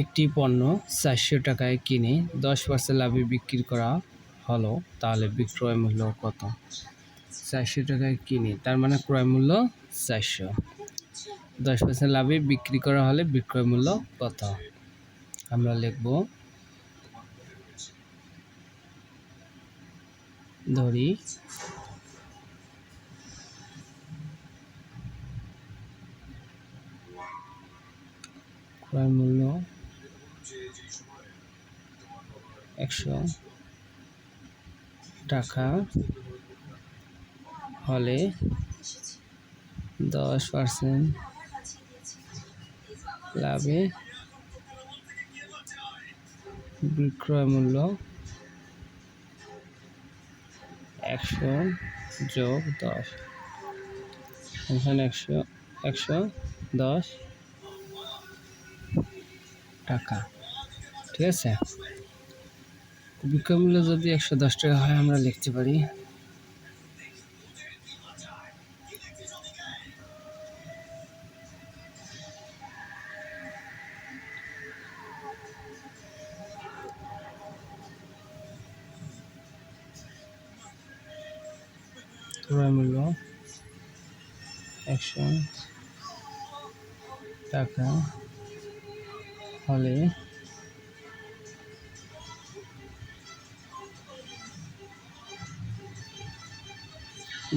একটি পণ্য 400 টাকায় কিনে 10% লাভে বিক্রি করা হলো, তাহলে বিক্রয় মূল্য কত? 400 টাকায় কিনে, তার মানে ক্রয় মূল্য 400, 10% লাভে বিক্রি করা হলে বিক্রয় মূল্য কত? আমরা লিখব, ধরি ক্রয় মূল্য 100 টাকা হলে 10% লাভে বিক্রয় মূল্য 100 যোগ 10, এখানে 110 টাকা। ঠিক আছে, বিক্রয় মূল্য যদি 110 টাকা হয় আমরা লিখতে পারি ক্রয় মূল্য 100 টাকা হলে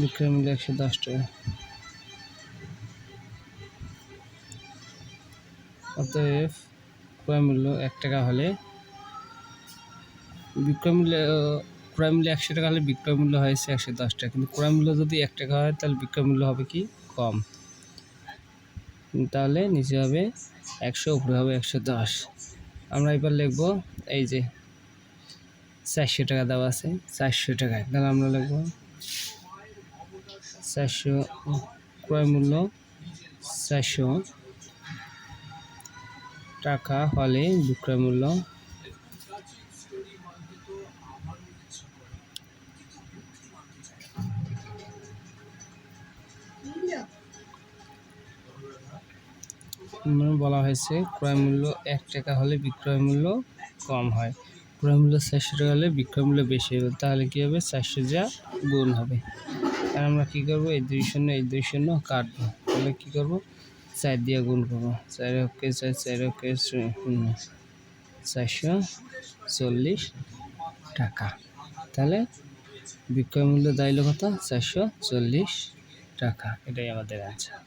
বিক্রয় মূল্য 110 টাকা। অতএব ক্রয় মূল্য 1 টাকা হলে বিক্রয় মূল্য, ক্রয় মূল্য 100 টাকা হলে বিক্রয় মূল্য হয়েছে 110 টাকা, কিন্তু ক্রয় মূল্য যদি 1 টাকা হয় তাহলে বিক্রয় মূল্য হবে কি? কম। তাহলে নিচে হবে 100, উপরে হবে 110। আমরা এবার লিখব, এই যে 400 টাকা দেওয়া আছে, 400 টাকায়, তাহলে আমরা লিখব 400, ক্রয় মূল্য 400 টাকা হলে বিক্রয় মূল্য বলা হয়েছে ক্রয় মূল্য 1 টাকা হলে বিক্রয় মূল্য কম হয়, ক্রয় মূল্য 400 টাকা হলে বিক্রয় মূল্য বেশি হবে, তাহলে কি হবে? 400 যা গুণ হবে। আর আমরা কি করব, এই 2 শূন্য এই 2 শূন্য কাটবো, তাহলে কি করব? 4 দিয়ে গুণ করবো, 4 ওকে 4, 4 ওকে 0, 440 টাকা। তাহলে বিক্রয় মূল্য দাঁড়ালো কত? 440 টাকা। এটাই আমাদের আনসার।